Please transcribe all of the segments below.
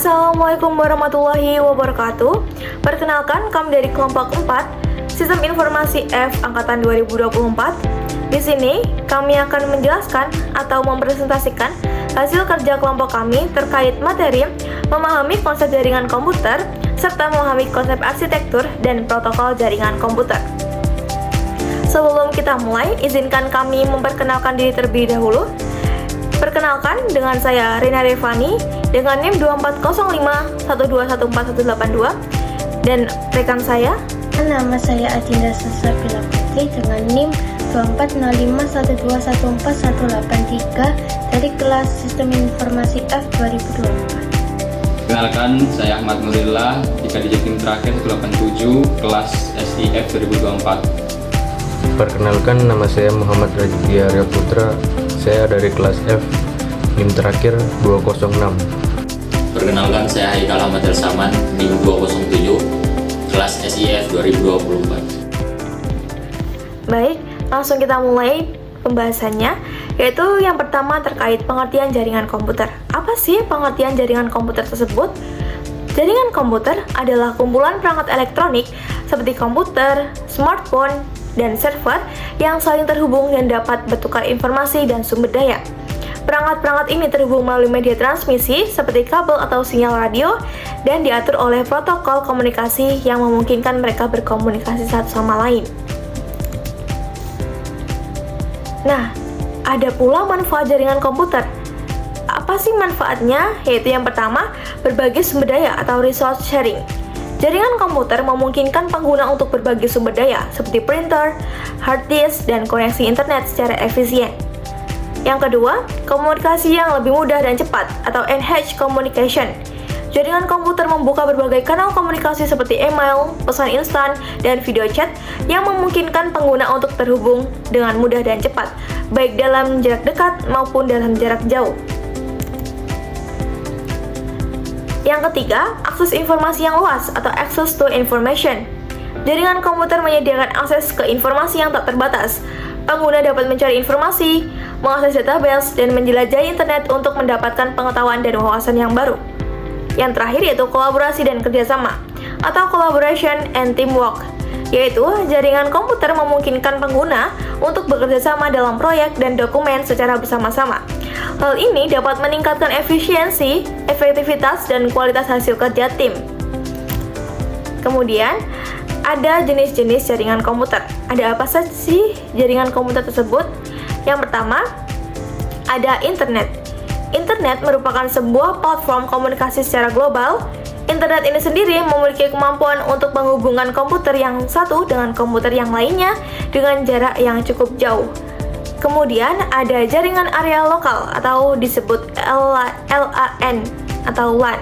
Assalamualaikum warahmatullahi wabarakatuh. Perkenalkan, kami dari kelompok 4 Sistem Informasi F Angkatan 2024. Di sini kami akan menjelaskan atau mempresentasikan hasil kerja kelompok kami terkait materi memahami konsep jaringan komputer serta memahami konsep arsitektur dan protokol jaringan komputer. Sebelum kita mulai, izinkan kami memperkenalkan diri terlebih dahulu. Perkenalkan, dengan saya Rina Devani dengan NIM 2405121482 dan rekan saya. Nama saya Adinda Sasabila Putri dengan NIM 240512148183 dari kelas Sistem Informasi F 2024. Perkenalkan, saya Ahmad Nurullah, jika di tim terakhir 187, kelas SIF 2024. Perkenalkan, nama saya Muhammad Raditya Arya Putra, saya dari kelas F, NIM terakhir 206. Perkenalkan, saya Haikal Ahmad Elsaman, NIM 207, kelas SIF 2024. Baik, langsung kita mulai pembahasannya, yaitu yang pertama terkait pengertian jaringan komputer. Apa sih pengertian jaringan komputer tersebut? Jaringan komputer adalah kumpulan perangkat elektronik seperti komputer, smartphone, dan server yang saling terhubung dan dapat bertukar informasi dan sumber daya. Perangkat-perangkat ini terhubung melalui media transmisi seperti kabel atau sinyal radio dan diatur oleh protokol komunikasi yang memungkinkan mereka berkomunikasi satu sama lain. Nah, ada pula manfaat jaringan komputer. Apa sih manfaatnya? Yaitu yang pertama, berbagi sumber daya atau resource sharing. Jaringan komputer memungkinkan pengguna untuk berbagi sumber daya seperti printer, hard disk, dan koneksi internet secara efisien. Yang kedua, komunikasi yang lebih mudah dan cepat atau enhanced communication. Jaringan komputer membuka berbagai kanal komunikasi seperti email, pesan instan, dan video chat yang memungkinkan pengguna untuk terhubung dengan mudah dan cepat, baik dalam jarak dekat maupun dalam jarak jauh. Yang ketiga, akses informasi yang luas atau access to information. Jaringan komputer menyediakan akses ke informasi yang tak terbatas. Pengguna dapat mencari informasi, mengakses database, dan menjelajahi internet untuk mendapatkan pengetahuan dan wawasan yang baru. Yang terakhir yaitu kolaborasi dan kerjasama atau collaboration and teamwork, yaitu jaringan komputer memungkinkan pengguna untuk bekerja sama dalam proyek dan dokumen secara bersama-sama. Hal ini dapat meningkatkan efisiensi, efektivitas, dan kualitas hasil kerja tim. Kemudian, ada jenis-jenis jaringan komputer. Ada apa saja sih jaringan komputer tersebut? Yang pertama, ada internet. Internet merupakan sebuah platform komunikasi secara global. Internet ini sendiri memiliki kemampuan untuk menghubungkan komputer yang satu dengan komputer yang lainnya dengan jarak yang cukup jauh. Kemudian ada jaringan area lokal atau disebut LAN atau LAN,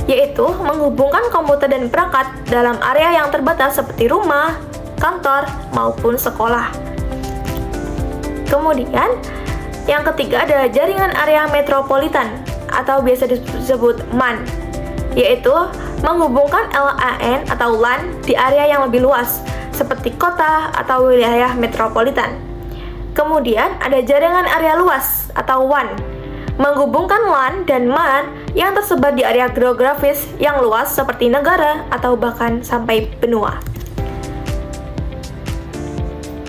yaitu menghubungkan komputer dan perangkat dalam area yang terbatas seperti rumah, kantor, maupun sekolah. Kemudian yang ketiga adalah jaringan area metropolitan atau biasa disebut MAN, yaitu menghubungkan LAN atau LAN di area yang lebih luas seperti kota atau wilayah metropolitan. Kemudian ada jaringan area luas atau WAN, menghubungkan LAN dan MAN yang tersebar di area geografis yang luas seperti negara atau bahkan sampai benua.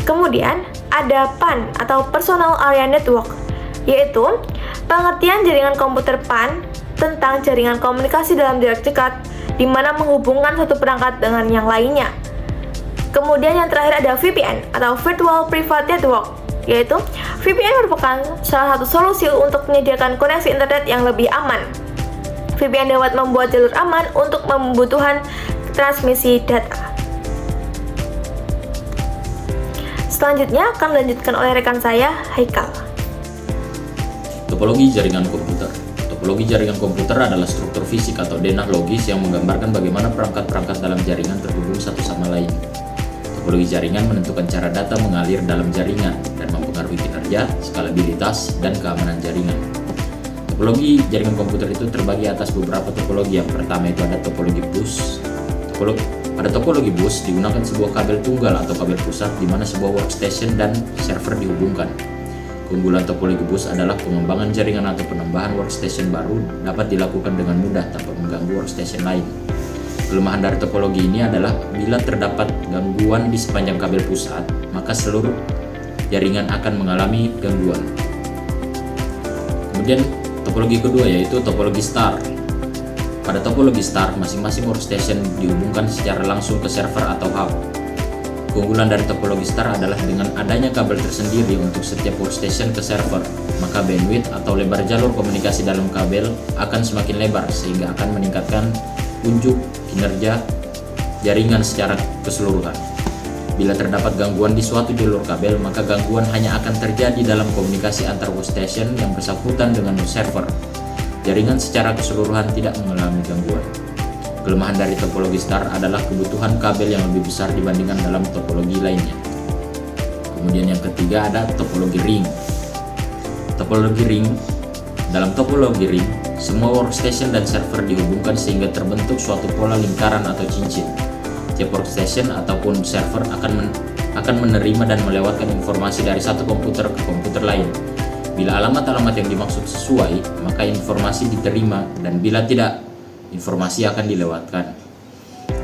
Kemudian ada PAN atau Personal Area Network, yaitu pengertian jaringan komputer PAN tentang jaringan komunikasi dalam jarak dekat di mana menghubungkan satu perangkat dengan yang lainnya. Kemudian yang terakhir ada VPN atau Virtual Private Network, yaitu VPN merupakan salah satu solusi untuk menyediakan koneksi internet yang lebih aman. VPN dapat membuat jalur aman untuk kebutuhan transmisi data. Selanjutnya akan dilanjutkan oleh rekan saya, Haikal. Topologi jaringan komputer. Topologi jaringan komputer adalah struktur fisik atau denah logis yang menggambarkan bagaimana perangkat-perangkat dalam jaringan terhubung satu sama lain. Topologi jaringan menentukan cara data mengalir dalam jaringan dan mempengaruhi kinerja, skalabilitas, dan keamanan jaringan. Topologi jaringan komputer itu terbagi atas beberapa topologi. Yang pertama itu ada topologi bus. Pada topologi bus digunakan sebuah kabel tunggal atau kabel pusat di mana sebuah workstation dan server dihubungkan. Keunggulan topologi bus adalah pengembangan jaringan atau penambahan workstation baru dapat dilakukan dengan mudah tanpa mengganggu workstation lain. Kelemahan dari topologi ini adalah bila terdapat gangguan di sepanjang kabel pusat, maka seluruh jaringan akan mengalami gangguan. Kemudian topologi kedua yaitu topologi star. Pada topologi star, masing-masing workstation dihubungkan secara langsung ke server atau hub. Keunggulan dari topologi star adalah dengan adanya kabel tersendiri untuk setiap workstation ke server, maka bandwidth atau lebar jalur komunikasi dalam kabel akan semakin lebar sehingga akan meningkatkan unjuk kinerja jaringan secara keseluruhan. Bila terdapat gangguan di suatu jalur kabel, maka gangguan hanya akan terjadi dalam komunikasi antar workstation yang bersangkutan dengan server. Jaringan secara keseluruhan tidak mengalami gangguan. Kelemahan dari topologi star adalah kebutuhan kabel yang lebih besar dibandingkan dalam topologi lainnya. Kemudian yang ketiga ada topologi ring. Dalam topologi ring, semua workstation dan server dihubungkan sehingga terbentuk suatu pola lingkaran atau cincin. Tiap workstation ataupun server akan menerima dan melewatkan informasi dari satu komputer ke komputer lain. Bila alamat-alamat yang dimaksud sesuai, maka informasi diterima, dan bila tidak, informasi akan dilewatkan.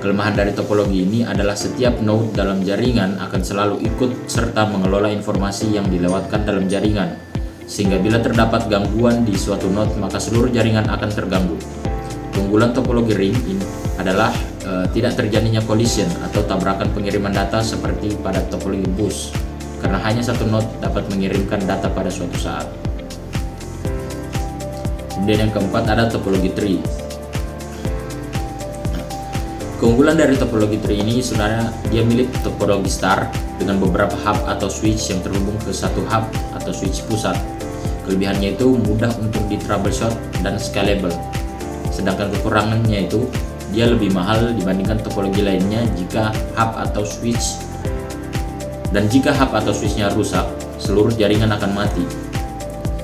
Kelemahan dari topologi ini adalah setiap node dalam jaringan akan selalu ikut serta mengelola informasi yang dilewatkan dalam jaringan, sehingga bila terdapat gangguan di suatu node, maka seluruh jaringan akan terganggu. Keunggulan topologi ring ini adalah tidak terjadinya collision atau tabrakan pengiriman data seperti pada topologi bus, karena hanya satu node dapat mengirimkan data pada suatu saat. Kemudian yang keempat ada topologi tree. Keunggulan dari topologi tree ini sebenarnya dia milik topologi star dengan beberapa hub atau switch yang terhubung ke satu hub atau switch pusat. Kelebihannya itu mudah untuk di troubleshoot dan scalable. Sedangkan kekurangannya itu dia lebih mahal dibandingkan topologi lainnya jika hub atau switch. Dan jika hub atau switchnya rusak, seluruh jaringan akan mati.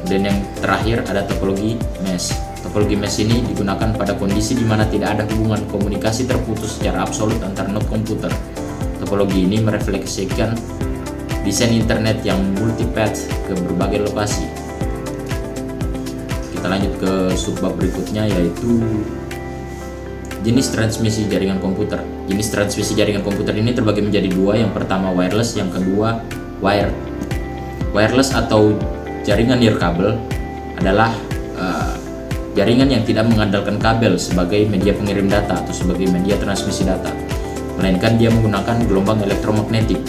Dan yang terakhir ada topologi mesh. Topologi mesh ini digunakan pada kondisi di mana tidak ada hubungan komunikasi terputus secara absolut antar node komputer. Topologi ini merefleksikan desain internet yang multipath ke berbagai lokasi. Kita lanjut ke subbab berikutnya yaitu jenis transmisi jaringan komputer. Jenis transmisi jaringan komputer ini terbagi menjadi dua, yang pertama wireless, yang kedua wired. Wireless atau jaringan nirkabel adalah jaringan yang tidak mengandalkan kabel sebagai media pengirim data atau sebagai media transmisi data, melainkan dia menggunakan gelombang elektromagnetik.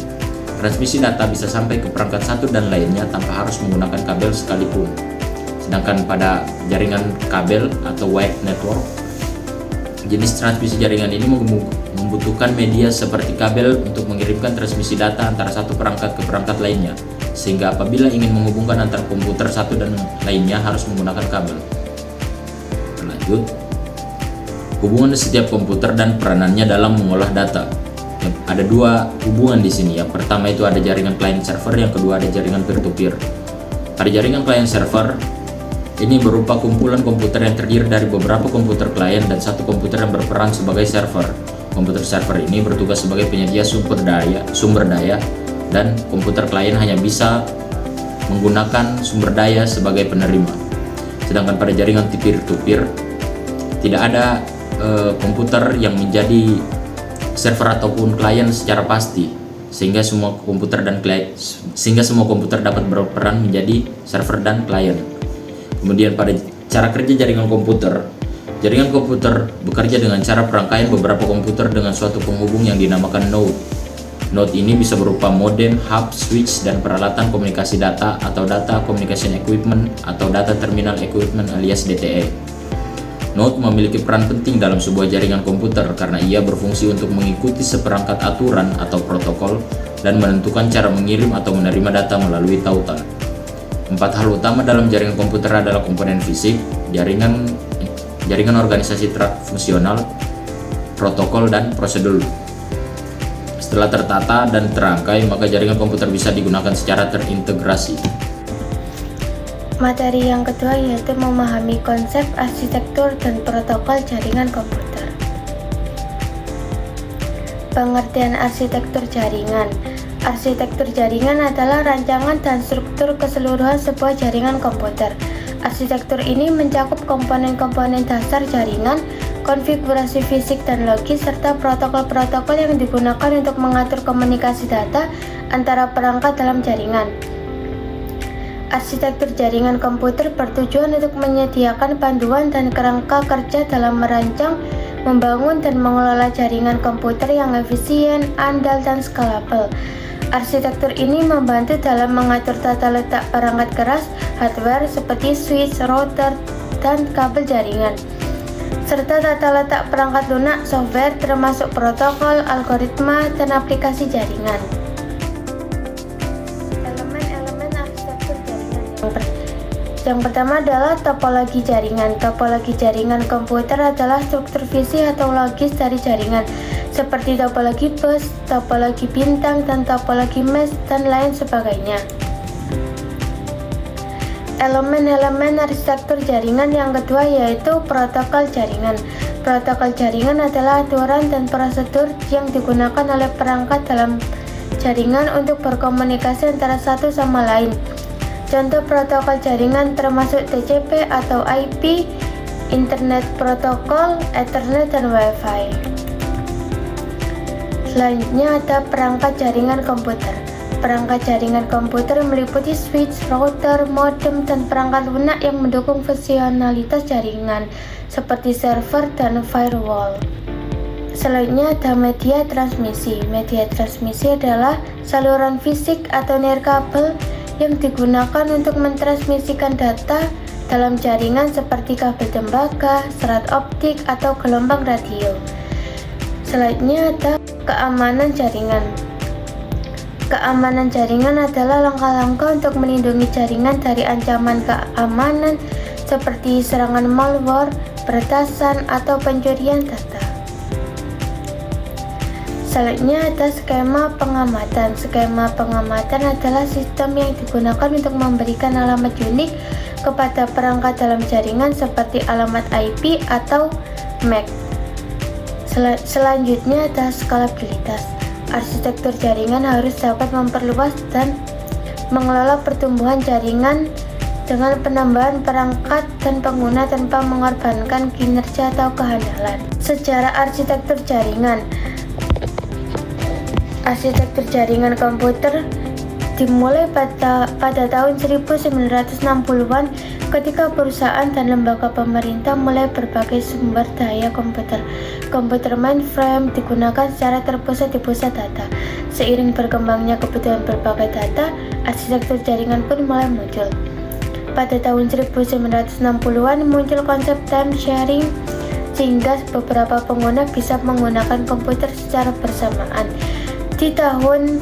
Transmisi data bisa sampai ke perangkat satu dan lainnya tanpa harus menggunakan kabel sekalipun. Sedangkan pada jaringan kabel atau wired network, jenis transmisi jaringan ini membutuhkan media seperti kabel untuk mengirimkan transmisi data antara satu perangkat ke perangkat lainnya, sehingga apabila ingin menghubungkan antara komputer satu dan lainnya harus menggunakan kabel. Lanjut, hubungan setiap komputer dan peranannya dalam mengolah data. Ada dua hubungan di sini. Yang pertama itu ada jaringan client server, yang kedua ada jaringan peer-to-peer. Pada jaringan client server, ini berupa kumpulan komputer yang terdiri dari beberapa komputer klien dan satu komputer yang berperan sebagai server. Komputer server ini bertugas sebagai penyedia sumber daya, dan komputer klien hanya bisa menggunakan sumber daya sebagai penerima. Sedangkan pada jaringan peer-to-peer, tidak ada komputer yang menjadi server ataupun klien secara pasti, sehingga semua komputer dapat berperan menjadi server dan klien. Kemudian pada cara kerja jaringan komputer bekerja dengan cara perangkaian beberapa komputer dengan suatu penghubung yang dinamakan node. Node ini bisa berupa modem, hub, switch, dan peralatan komunikasi data atau data communication equipment atau data terminal equipment alias DTE. Node memiliki peran penting dalam sebuah jaringan komputer karena ia berfungsi untuk mengikuti seperangkat aturan atau protokol dan menentukan cara mengirim atau menerima data melalui tautan. 4 hal utama dalam jaringan komputer adalah komponen fisik, jaringan organisasi fungsional, protokol, dan prosedur. Setelah tertata dan terangkai, maka jaringan komputer bisa digunakan secara terintegrasi. Materi yang kedua yaitu memahami konsep arsitektur dan protokol jaringan komputer. Pengertian arsitektur jaringan. Arsitektur jaringan adalah rancangan dan struktur keseluruhan sebuah jaringan komputer. Arsitektur ini mencakup komponen-komponen dasar jaringan, konfigurasi fisik dan logis, serta protokol-protokol yang digunakan untuk mengatur komunikasi data antara perangkat dalam jaringan. Arsitektur jaringan komputer bertujuan untuk menyediakan panduan dan kerangka kerja dalam merancang, membangun, dan mengelola jaringan komputer yang efisien, andal, dan scalable. Arsitektur ini membantu dalam mengatur tata letak perangkat keras, hardware seperti switch, router, dan kabel jaringan, serta tata letak perangkat lunak, software termasuk protokol, algoritma, dan aplikasi jaringan. Elemen-elemen arsitektur jaringan yang pertama adalah topologi jaringan. Topologi jaringan komputer adalah struktur fisik atau logis dari jaringan, seperti topologi bus, topologi bintang, dan topologi mesh, dan lain sebagainya. Elemen-elemen arsitektur jaringan yang kedua yaitu protokol jaringan. Protokol jaringan adalah aturan dan prosedur yang digunakan oleh perangkat dalam jaringan untuk berkomunikasi antara satu sama lain. Contoh protokol jaringan termasuk TCP atau IP, Internet Protocol, Ethernet, dan Wi-Fi. Selanjutnya ada perangkat jaringan komputer. Perangkat jaringan komputer meliputi switch, router, modem, dan perangkat lunak yang mendukung fungsionalitas jaringan seperti server dan firewall. Selanjutnya ada media transmisi. Media transmisi adalah saluran fisik atau nirkabel yang digunakan untuk mentransmisikan data dalam jaringan seperti kabel tembaga, serat optik, atau gelombang radio. Selanjutnya ada keamanan jaringan. Keamanan jaringan adalah langkah-langkah untuk melindungi jaringan dari ancaman keamanan seperti serangan malware, peretasan, atau pencurian data. Selanjutnya ada skema pengamatan. Skema pengamatan adalah sistem yang digunakan untuk memberikan alamat unik kepada perangkat dalam jaringan seperti alamat IP atau MAC. Selanjutnya ada skalabilitas. Arsitektur jaringan harus dapat memperluas dan mengelola pertumbuhan jaringan dengan penambahan perangkat dan pengguna tanpa mengorbankan kinerja atau kehandalan. Sejarah arsitektur jaringan. Arsitektur jaringan komputer dimulai pada tahun 1960-an ketika perusahaan dan lembaga pemerintah mulai berbagai sumber daya komputer. Komputer mainframe digunakan secara terpusat di pusat data. Seiring berkembangnya kebutuhan berbagai data, arsitektur jaringan pun mulai muncul. Pada tahun 1960-an muncul konsep time sharing sehingga beberapa pengguna bisa menggunakan komputer secara bersamaan. Di tahun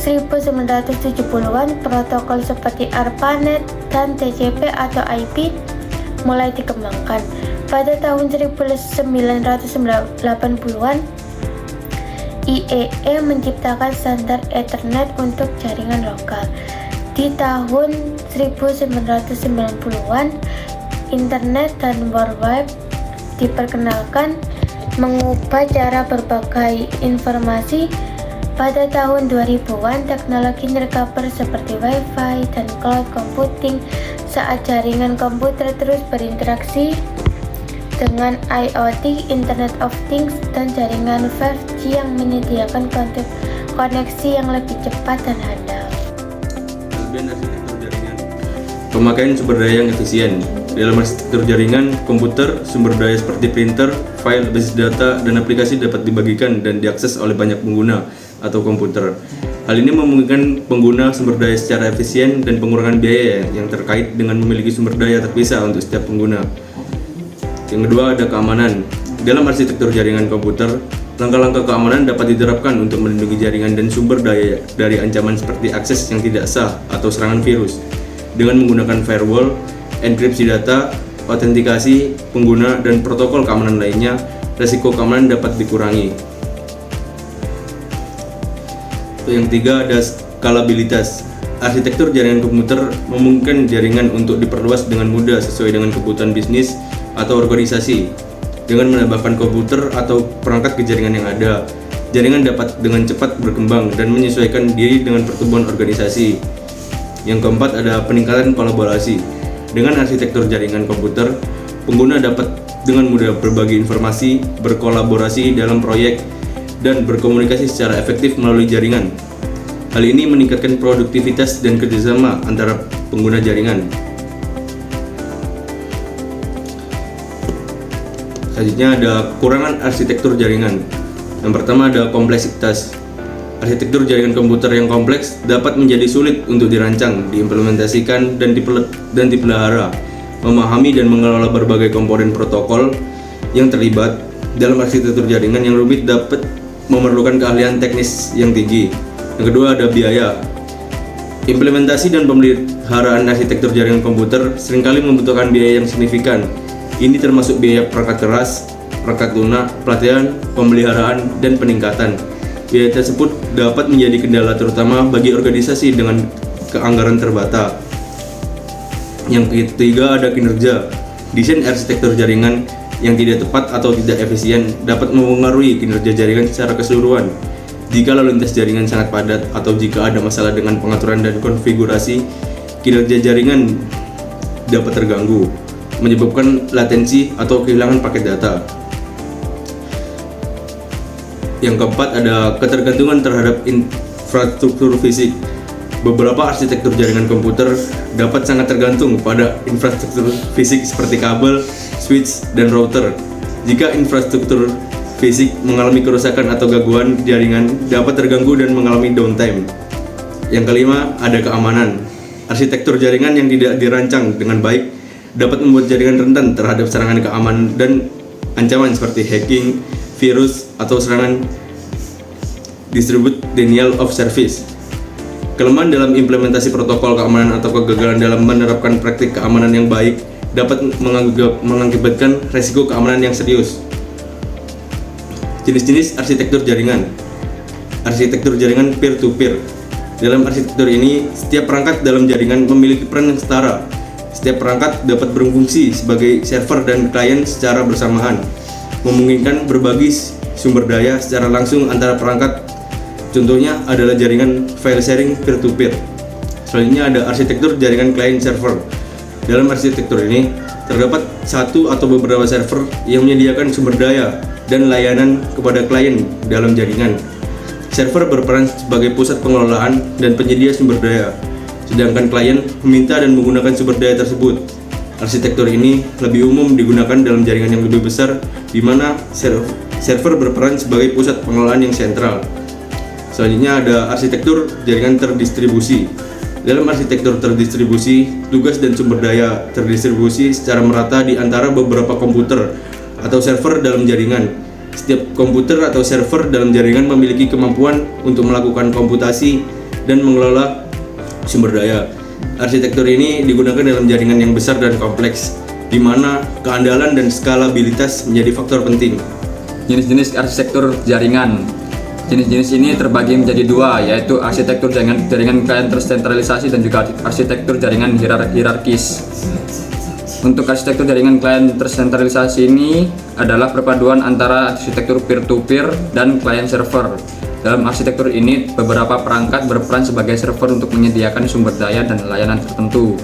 1970-an, protokol seperti ARPANET dan TCP atau IP mulai dikembangkan. Pada tahun 1980-an, IEEE menciptakan standar Ethernet untuk jaringan lokal. Di tahun 1990-an, Internet dan World Wide diperkenalkan, mengubah cara berbagai informasi. Pada tahun 2000-an, teknologi nirkabel seperti Wi-Fi dan cloud computing saat jaringan komputer terus berinteraksi dengan IoT, Internet of Things, dan jaringan 5G yang menyediakan koneksi yang lebih cepat dan handal. Kelebihan arsitektur jaringan. Pemakaian sumber daya yang efisien. Dalam arsitektur jaringan komputer, sumber daya seperti printer, file, basis data, dan aplikasi dapat dibagikan dan diakses oleh banyak pengguna atau komputer. Hal ini memungkinkan pengguna sumber daya secara efisien dan pengurangan biaya yang terkait dengan memiliki sumber daya terpisah untuk setiap pengguna. Yang kedua ada keamanan. Dalam arsitektur jaringan komputer, langkah-langkah keamanan dapat diterapkan untuk melindungi jaringan dan sumber daya dari ancaman seperti akses yang tidak sah atau serangan virus. Dengan menggunakan firewall, enkripsi data, autentikasi pengguna, dan protokol keamanan lainnya, resiko keamanan dapat dikurangi. Yang ketiga ada skalabilitas. Arsitektur jaringan komputer memungkinkan jaringan untuk diperluas dengan mudah sesuai dengan kebutuhan bisnis atau organisasi. Dengan menambahkan komputer atau perangkat ke jaringan yang ada, jaringan dapat dengan cepat berkembang dan menyesuaikan diri dengan pertumbuhan organisasi. Yang keempat ada peningkatan kolaborasi. Dengan arsitektur jaringan komputer, pengguna dapat dengan mudah berbagi informasi, berkolaborasi dalam proyek, dan berkomunikasi secara efektif melalui jaringan. Hal ini meningkatkan produktivitas dan kerjasama antara pengguna jaringan. Selanjutnya ada kekurangan arsitektur jaringan. Yang pertama ada kompleksitas. Arsitektur jaringan komputer yang kompleks dapat menjadi sulit untuk dirancang, diimplementasikan, dan dipelihara. Memahami dan mengelola berbagai komponen protokol yang terlibat dalam arsitektur jaringan yang rumit dapat memerlukan keahlian teknis yang tinggi. Yang kedua ada biaya. Implementasi dan pemeliharaan arsitektur jaringan komputer seringkali membutuhkan biaya yang signifikan. Ini termasuk biaya perangkat keras, perangkat lunak, pelatihan, pemeliharaan, dan peningkatan. Biaya tersebut dapat menjadi kendala terutama bagi organisasi dengan keanggaran terbatas. Yang ketiga ada kinerja. Desain arsitektur jaringan yang tidak tepat atau tidak efisien dapat mempengaruhi kinerja jaringan secara keseluruhan. Jika lalu lintas jaringan sangat padat atau jika ada masalah dengan pengaturan dan konfigurasi, kinerja jaringan dapat terganggu, menyebabkan latensi atau kehilangan paket data. Yang keempat ada ketergantungan terhadap infrastruktur fisik. Beberapa arsitektur jaringan komputer dapat sangat tergantung pada infrastruktur fisik seperti kabel, switch, dan router. Jika infrastruktur fisik mengalami kerusakan atau gangguan, jaringan dapat terganggu dan mengalami downtime. Yang kelima ada keamanan. Arsitektur jaringan yang tidak dirancang dengan baik dapat membuat jaringan rentan terhadap serangan keamanan dan ancaman seperti hacking, virus, atau serangan distributed denial of service. Kelemahan dalam implementasi protokol keamanan atau kegagalan dalam menerapkan praktik keamanan yang baik dapat mengakibatkan resiko keamanan yang serius. Jenis-jenis arsitektur jaringan. Arsitektur jaringan peer-to-peer. Dalam arsitektur ini, setiap perangkat dalam jaringan memiliki peran yang setara. Setiap perangkat dapat berfungsi sebagai server dan klien secara bersamaan, memungkinkan berbagi sumber daya secara langsung antara perangkat. Contohnya adalah jaringan file sharing peer-to-peer. Selanjutnya ada arsitektur jaringan client server. Dalam arsitektur ini, terdapat satu atau beberapa server yang menyediakan sumber daya dan layanan kepada klien dalam jaringan. Server berperan sebagai pusat pengelolaan dan penyedia sumber daya, sedangkan klien meminta dan menggunakan sumber daya tersebut. Arsitektur ini lebih umum digunakan dalam jaringan yang lebih besar, di mana server berperan sebagai pusat pengelolaan yang sentral. Selanjutnya ada arsitektur jaringan terdistribusi. Dalam arsitektur terdistribusi, tugas dan sumber daya terdistribusi secara merata di antara beberapa komputer atau server dalam jaringan. Setiap komputer atau server dalam jaringan memiliki kemampuan untuk melakukan komputasi dan mengelola sumber daya. Arsitektur ini digunakan dalam jaringan yang besar dan kompleks, di mana keandalan dan skalabilitas menjadi faktor penting. Jenis-jenis arsitektur jaringan. Jenis-jenis ini terbagi menjadi dua, yaitu arsitektur jaringan klien tersentralisasi dan juga arsitektur jaringan hierarkis. Untuk arsitektur jaringan klien tersentralisasi ini adalah perpaduan antara arsitektur peer-to-peer dan client server. Dalam arsitektur ini, beberapa perangkat berperan sebagai server untuk menyediakan sumber daya dan layanan tertentu,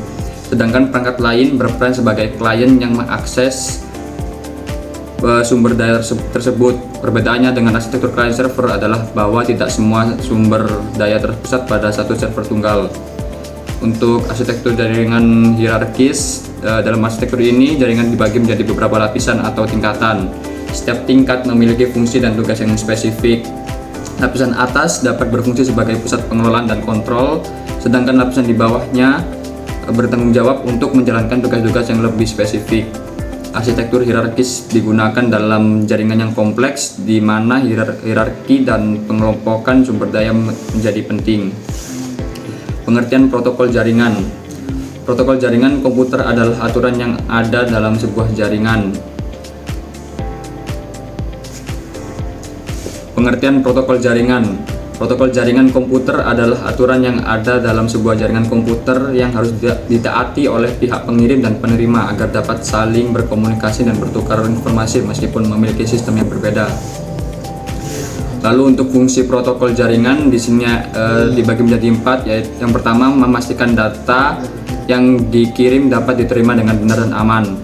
sedangkan perangkat lain berperan sebagai klien yang mengakses sumber daya tersebut. Perbedaannya dengan arsitektur client server adalah bahwa tidak semua sumber daya terpusat pada satu server tunggal. Untuk arsitektur jaringan hierarkis, dalam arsitektur ini jaringan dibagi menjadi beberapa lapisan atau tingkatan. Setiap tingkat memiliki fungsi dan tugas yang spesifik. Lapisan atas dapat berfungsi sebagai pusat pengelolaan dan kontrol, sedangkan lapisan di bawahnya bertanggung jawab untuk menjalankan tugas-tugas yang lebih spesifik. Arsitektur hierarkis digunakan dalam jaringan yang kompleks, di mana hierarki dan pengelompokan sumber daya menjadi penting. Pengertian protokol jaringan. Protokol jaringan komputer adalah aturan yang ada dalam sebuah jaringan. Pengertian protokol jaringan. Protokol jaringan komputer adalah aturan yang ada dalam sebuah jaringan komputer yang harus ditaati oleh pihak pengirim dan penerima agar dapat saling berkomunikasi dan bertukar informasi meskipun memiliki sistem yang berbeda. Lalu untuk fungsi protokol jaringan di sini dibagi menjadi 4, yaitu yang pertama memastikan data yang dikirim dapat diterima dengan benar dan aman.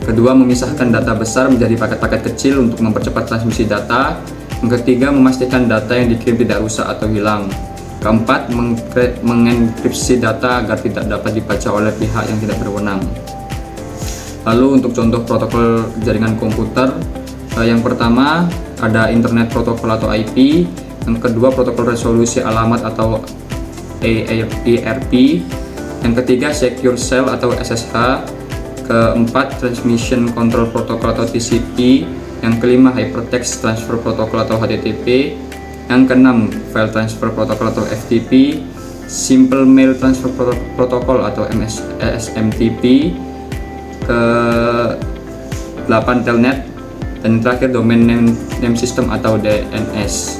Kedua, memisahkan data besar menjadi paket-paket kecil untuk mempercepat transmisi data. Yang ketiga, memastikan data yang dikirim tidak rusak atau hilang. Keempat, mengenkripsi data agar tidak dapat dibaca oleh pihak yang tidak berwenang. Lalu untuk contoh protokol jaringan komputer, yang pertama ada Internet Protocol atau IP, yang kedua protokol resolusi alamat atau ERP, yang ketiga Secure Shell atau SSH, keempat Transmission Control Protocol atau TCP, yang kelima Hypertext Transfer Protocol atau HTTP, yang keenam File Transfer Protocol atau FTP, Simple Mail Transfer Protocol atau SMTP, ke-8 Telnet, dan terakhir Domain Name System atau DNS.